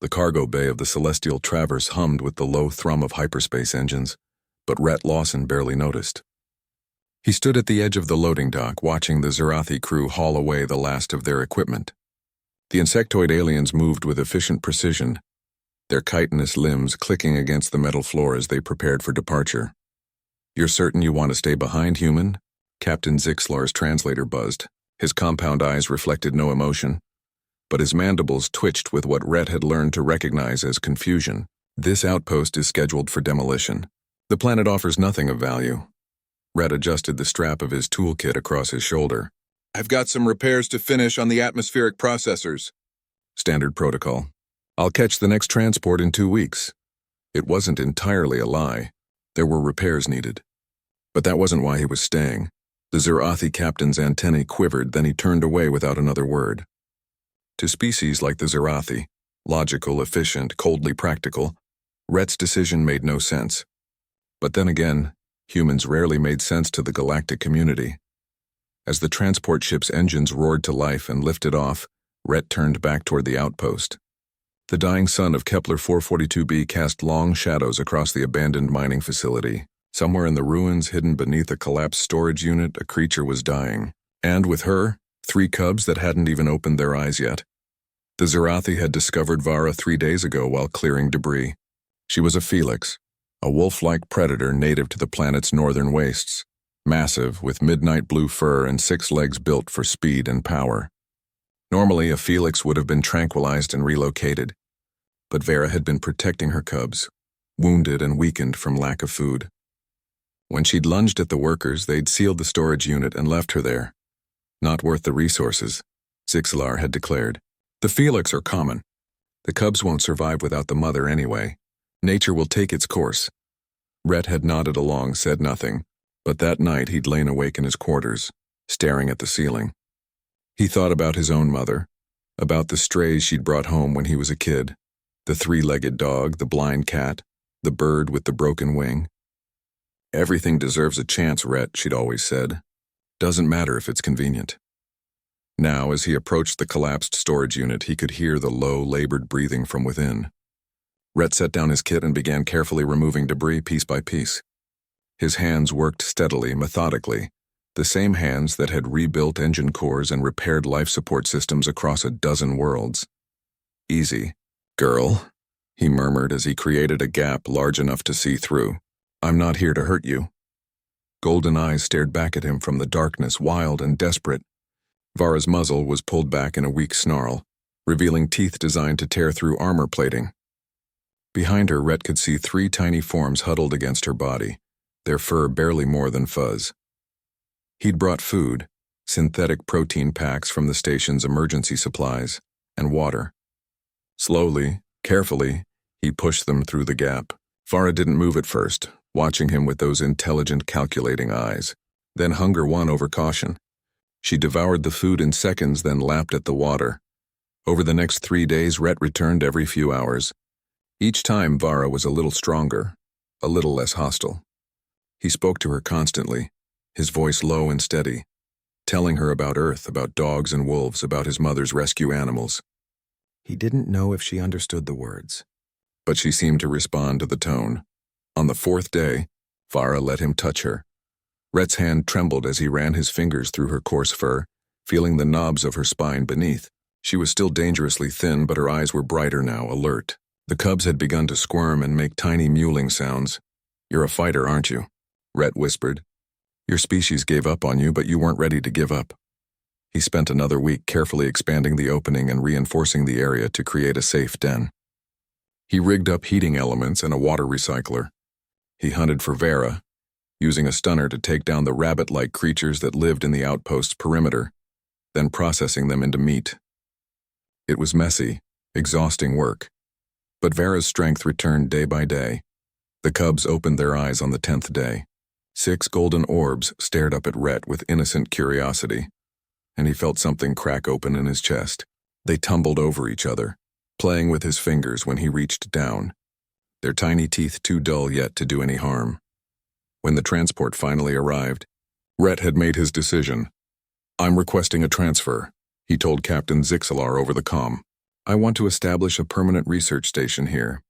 The cargo bay of the Celestial Traverse hummed with the low thrum of hyperspace engines, but Rhett Lawson barely noticed. He stood at the edge of the loading dock, watching the Zerathi crew haul away the last of their equipment. The insectoid aliens moved with efficient precision, their chitinous limbs clicking against the metal floor as they prepared for departure. "You're certain you want to stay behind, human?" Captain Zixlar's translator buzzed. His compound eyes reflected no emotion, but his mandibles twitched with what Rhett had learned to recognize as confusion. "This outpost is scheduled for demolition. The planet offers nothing of value." Rhett adjusted the strap of his toolkit across his shoulder. "I've got some repairs to finish on the atmospheric processors." "Standard protocol. I'll catch the next transport in 2 weeks." It wasn't entirely a lie. There were repairs needed. But that wasn't why he was staying. The Zerathi captain's antennae quivered, then he turned away without another word. To species like the Zerathi, logical, efficient, coldly practical, Rhett's decision made no sense. But then again, humans rarely made sense to the galactic community. As the transport ship's engines roared to life and lifted off, Rhett turned back toward the outpost. The dying sun of Kepler 442b cast long shadows across the abandoned mining facility. Somewhere in the ruins, hidden beneath a collapsed storage unit, a creature was dying. And with her, 3 cubs that hadn't even opened their eyes yet. The Zerathi had discovered Vara 3 days ago while clearing debris. She was a Felix, a wolf-like predator native to the planet's northern wastes, massive, with midnight blue fur and 6 legs built for speed and power. Normally, a Felix would have been tranquilized and relocated, but Vera had been protecting her cubs, wounded and weakened from lack of food. When she'd lunged at the workers, they'd sealed the storage unit and left her there. "Not worth the resources," Zixlar had declared. "The Felix are common. The cubs won't survive without the mother anyway. Nature will take its course." Rhett had nodded along, said nothing, but that night he'd lain awake in his quarters, staring at the ceiling. He thought about his own mother, about the strays she'd brought home when he was a kid, the 3-legged dog, the blind cat, the bird with the broken wing. "Everything deserves a chance, Rhett," she'd always said. "Doesn't matter if it's convenient." Now, as he approached the collapsed storage unit, he could hear the low, labored breathing from within. Rhett set down his kit and began carefully removing debris piece by piece. His hands worked steadily, methodically, the same hands that had rebuilt engine cores and repaired life support systems across a dozen worlds. "Easy, girl," he murmured as he created a gap large enough to see through. "I'm not here to hurt you." Golden eyes stared back at him from the darkness, wild and desperate. Vara's muzzle was pulled back in a weak snarl, revealing teeth designed to tear through armor plating. Behind her, Rhett could see 3 tiny forms huddled against her body, their fur barely more than fuzz. He'd brought food, synthetic protein packs from the station's emergency supplies, and water. Slowly, carefully, he pushed them through the gap. Vara didn't move at first, watching him with those intelligent, calculating eyes. Then hunger won over caution. She devoured the food in seconds, then lapped at the water. Over the next 3 days, Rhett returned every few hours. Each time, Vara was a little stronger, a little less hostile. He spoke to her constantly, his voice low and steady, telling her about Earth, about dogs and wolves, about his mother's rescue animals. He didn't know if she understood the words, but she seemed to respond to the tone. On the 4th day, Vara let him touch her. Rhett's hand trembled as he ran his fingers through her coarse fur, feeling the knobs of her spine beneath. She was still dangerously thin, but her eyes were brighter now, alert. The cubs had begun to squirm and make tiny mewling sounds. "You're a fighter, aren't you?" Rhett whispered. "Your species gave up on you, but you weren't ready to give up." He spent another week carefully expanding the opening and reinforcing the area to create a safe den. He rigged up heating elements and a water recycler. He hunted for Vera, using a stunner to take down the rabbit-like creatures that lived in the outpost's perimeter, then processing them into meat. It was messy, exhausting work, but Vera's strength returned day by day. The cubs opened their eyes on the 10th day. 6 golden orbs stared up at Rhett with innocent curiosity, and he felt something crack open in his chest. They tumbled over each other, playing with his fingers when he reached down, their tiny teeth too dull yet to do any harm. When the transport finally arrived, Rhett had made his decision. "I'm requesting a transfer," he told Captain Zixlar over the comm. I want to establish a permanent research station here.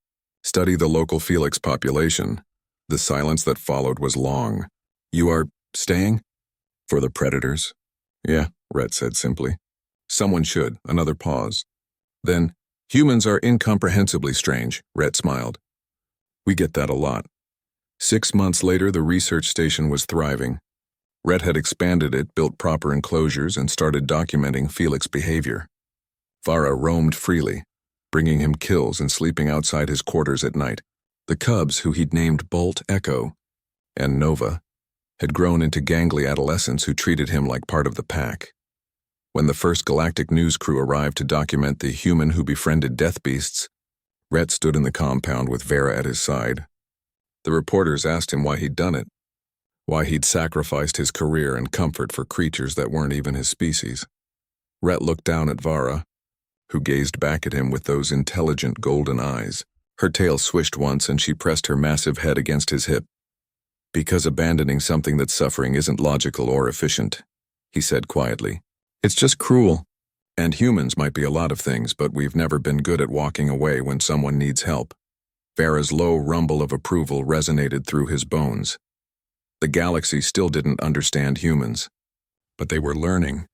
Study the local Felix population. The silence that followed was long. You are staying? For the predators? Yeah, Rhett said simply. Someone should. Another pause. Then, humans are incomprehensibly strange, Rhett smiled. We get that a lot. 6 months later, the research station was thriving. Rhett had expanded it, built proper enclosures, and started documenting Felix behavior. Vara roamed freely, bringing him kills and sleeping outside his quarters at night. The cubs, who he'd named Bolt, Echo, and Nova, had grown into gangly adolescents who treated him like part of the pack. When the first Galactic news crew arrived to document the human who befriended death beasts, Rhett stood in the compound with Vera at his side. The reporters asked him why he'd done it, why he'd sacrificed his career and comfort for creatures that weren't even his species. Rhett looked down at Vara, who gazed back at him with those intelligent golden eyes. Her tail swished once and she pressed her massive head against his hip. Because abandoning something that's suffering isn't logical or efficient, he said quietly. It's just cruel. And humans might be a lot of things, but we've never been good at walking away when someone needs help. Vera's low rumble of approval resonated through his bones. The galaxy still didn't understand humans, but they were learning.